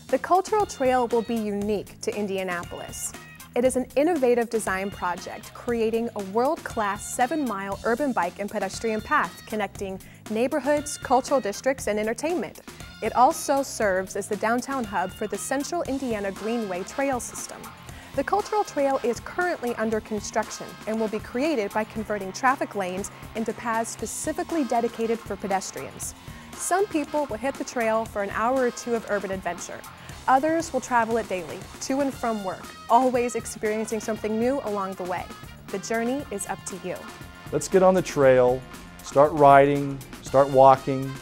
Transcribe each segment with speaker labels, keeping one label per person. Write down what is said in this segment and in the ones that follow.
Speaker 1: The Cultural Trail will be unique to Indianapolis. It is an innovative design project creating a world-class 7-mile urban bike and pedestrian path connecting neighborhoods, cultural districts, and entertainment. It also serves as the downtown hub for the Central Indiana Greenway Trail system. The Cultural Trail is currently under construction and will be created by converting traffic lanes into paths specifically dedicated for pedestrians. Some people will hit the trail for an hour or two of urban adventure. Others will travel it daily, to and from work, always experiencing something new along the way. The journey is up to you.
Speaker 2: Let's get on the trail, start riding, start walking,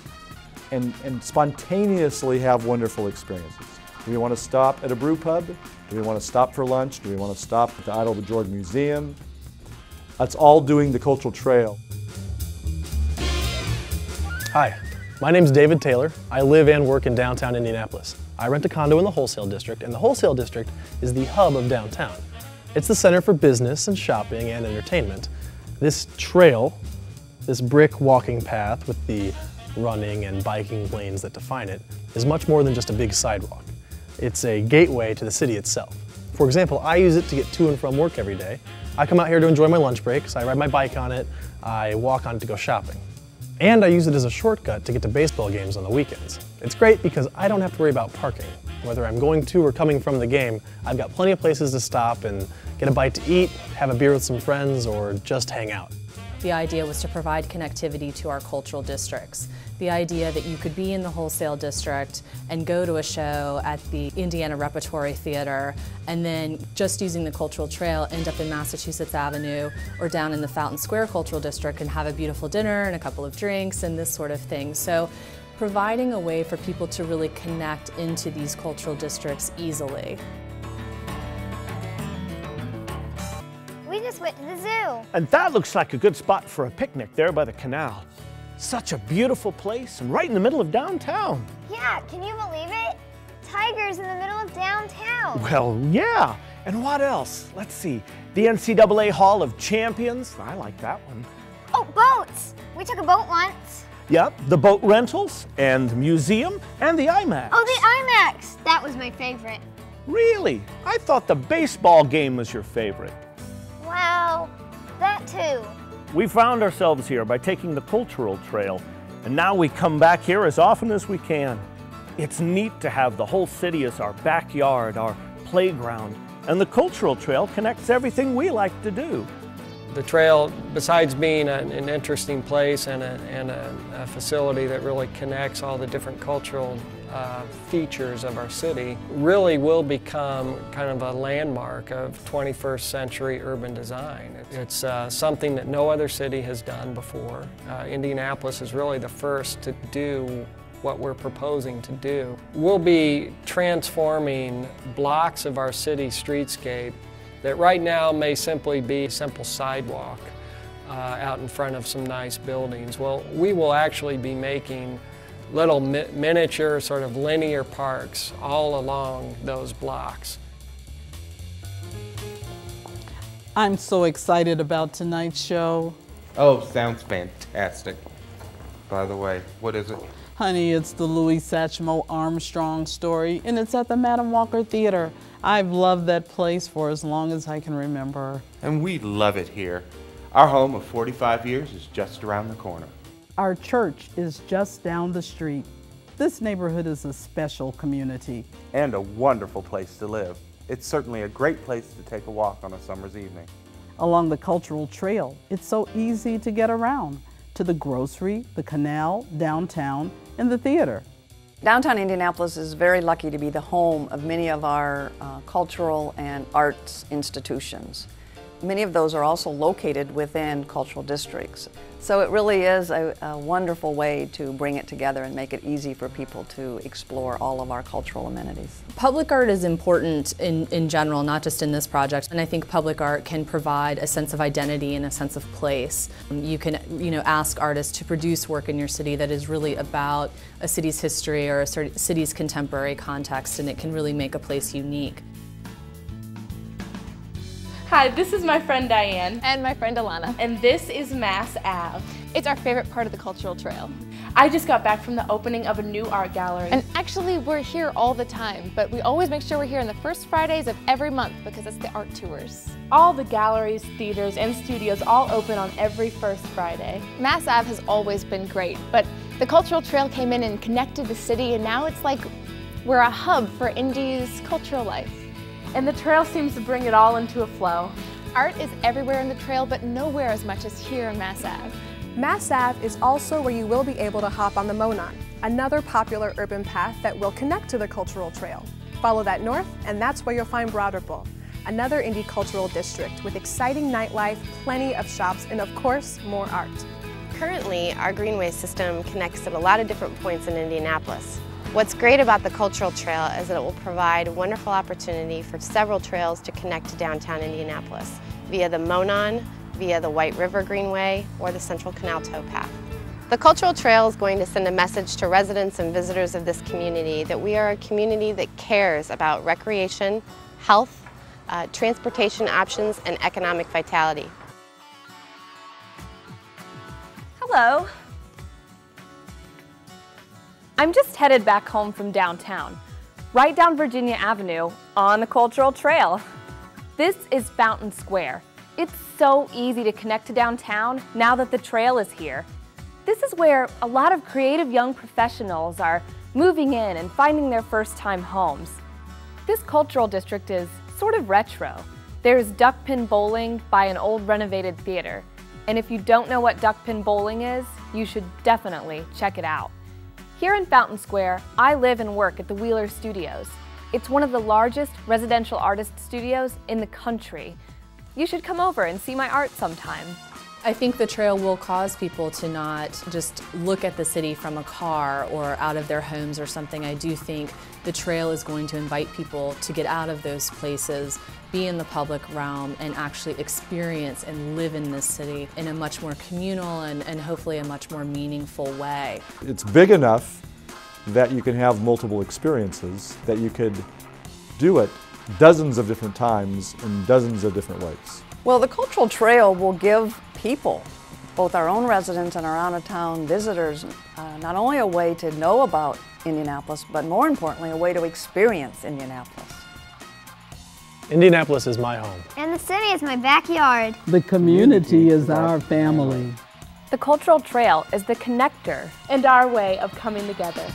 Speaker 2: and spontaneously have wonderful experiences. Do we want to stop at a brew pub? Do we want to stop for lunch? Do we want to stop at the Idol of Jordan Museum? That's all doing the Cultural Trail.
Speaker 3: Hi, my name's David Taylor. I live and work in downtown Indianapolis. I rent a condo in the wholesale district, and the wholesale district is the hub of downtown. It's the center for business and shopping and entertainment. This trail, this brick walking path with the running and biking lanes that define it, is much more than just a big sidewalk. It's a gateway to the city itself. For example, I use it to get to and from work every day. I come out here to enjoy my lunch breaks, I ride my bike on it, I walk on it to go shopping. And I use it as a shortcut to get to baseball games on the weekends. It's great because I don't have to worry about parking. Whether I'm going to or coming from the game, I've got plenty of places to stop and get a bite to eat, have a beer with some friends, or just hang out.
Speaker 4: The idea was to provide connectivity to our cultural districts. The idea that you could be in the wholesale district and go to a show at the Indiana Repertory Theater and then just using the Cultural Trail end up in Massachusetts Avenue or down in the Fountain Square Cultural District and have a beautiful dinner and a couple of drinks and this sort of thing. So providing a way for people to really connect into these cultural districts easily.
Speaker 5: We just went to the zoo.
Speaker 6: And that looks like a good spot for a picnic there by the canal. Such a beautiful place and right in the middle of downtown.
Speaker 5: Yeah, can you believe it? Tigers in the middle of downtown.
Speaker 6: Well, yeah. And what else? Let's see. The NCAA Hall of Champions. I like that one.
Speaker 5: Oh, boats. We took a boat once.
Speaker 6: Yep, the boat rentals and the museum and the IMAX.
Speaker 5: Oh, the IMAX. That was my favorite.
Speaker 6: Really? I thought the baseball game was your favorite.
Speaker 5: Well, that too.
Speaker 6: We found ourselves here by taking the Cultural Trail, and now we come back here as often as we can. It's neat to have the whole city as our backyard, our playground, and the Cultural Trail connects everything we like to do.
Speaker 7: The trail, besides being an interesting place and a facility that really connects all the different cultural features of our city, really will become kind of a landmark of 21st century urban design. It's something that no other city has done before. Indianapolis is really the first to do what we're proposing to do. We'll be transforming blocks of our city streetscape that right now may simply be a simple sidewalk out in front of some nice buildings. Well, we will actually be making little miniature sort of linear parks all along those blocks.
Speaker 8: I'm so excited about tonight's show.
Speaker 9: Oh, sounds fantastic. By the way, what is it?
Speaker 8: Honey, it's the Louis Satchmo Armstrong story, and it's at the Madam Walker Theater. I've loved that place for as long as I can remember.
Speaker 9: And we love it here. Our home of 45 years is just around the corner.
Speaker 8: Our church is just down the street. This neighborhood is a special community.
Speaker 9: And a wonderful place to live. It's certainly a great place to take a walk on a summer's evening.
Speaker 8: Along the Cultural Trail, it's so easy to get around to the grocery, the canal, downtown, and the theater.
Speaker 10: Downtown Indianapolis is very lucky to be the home of many of our cultural and arts institutions. Many of those are also located within cultural districts. So it really is a wonderful way to bring it together and make it easy for people to explore all of our cultural amenities.
Speaker 4: Public art is important in general, not just in this project, and I think public art can provide a sense of identity and a sense of place. You can, ask artists to produce work in your city that is really about a city's history or a city's contemporary context, and it can really make a place unique.
Speaker 11: Hi, this is my friend Diane.
Speaker 12: And my friend Alana.
Speaker 11: And this is Mass Ave. It's our favorite part of the Cultural Trail.
Speaker 12: I just got back from the opening of a new art gallery.
Speaker 11: And actually, we're here all the time, but we always make sure we're here on the first Fridays of every month because it's the art tours.
Speaker 12: All the galleries, theaters, and studios all open on every first Friday.
Speaker 11: Mass Ave has always been great, but the Cultural Trail came in and connected the city, and now it's like we're a hub for Indy's cultural life.
Speaker 12: And the trail seems to bring it all into a flow.
Speaker 11: Art is everywhere in the trail, but nowhere as much as here in Mass Ave.
Speaker 1: Mass Ave is also where you will be able to hop on the Monon, another popular urban path that will connect to the Cultural Trail. Follow that north, and that's where you'll find Broderpool, another Indy cultural district with exciting nightlife, plenty of shops, and of course, more art.
Speaker 13: Currently, our Greenway system connects at a lot of different points in Indianapolis. What's great about the Cultural Trail is that it will provide a wonderful opportunity for several trails to connect to downtown Indianapolis via the Monon, via the White River Greenway, or the Central Canal Towpath. The Cultural Trail is going to send a message to residents and visitors of this community that we are a community that cares about recreation, health, transportation options, and economic vitality.
Speaker 14: Hello. I'm just headed back home from downtown, right down Virginia Avenue on the Cultural Trail. This is Fountain Square. It's so easy to connect to downtown now that the trail is here. This is where a lot of creative young professionals are moving in and finding their first-time homes. This cultural district is sort of retro. There's duckpin bowling by an old renovated theater. And if you don't know what duckpin bowling is, you should definitely check it out. Here in Fountain Square, I live and work at the Wheeler Studios. It's one of the largest residential artist studios in the country. You should come over and see my art sometime.
Speaker 4: I think the trail will cause people to not just look at the city from a car or out of their homes or something. I do think the trail is going to invite people to get out of those places, be in the public realm, and actually experience and live in this city in a much more communal and hopefully a much more meaningful way.
Speaker 2: It's big enough that you can have multiple experiences, that you could do it dozens of different times in dozens of different ways.
Speaker 10: Well, the Cultural Trail will give people, both our own residents and our out-of-town visitors, not only a way to know about Indianapolis, but more importantly, a way to experience Indianapolis.
Speaker 3: Indianapolis is my home.
Speaker 5: And the city is my backyard.
Speaker 8: The community is our family.
Speaker 14: The Cultural Trail is the connector
Speaker 12: and our way of coming together.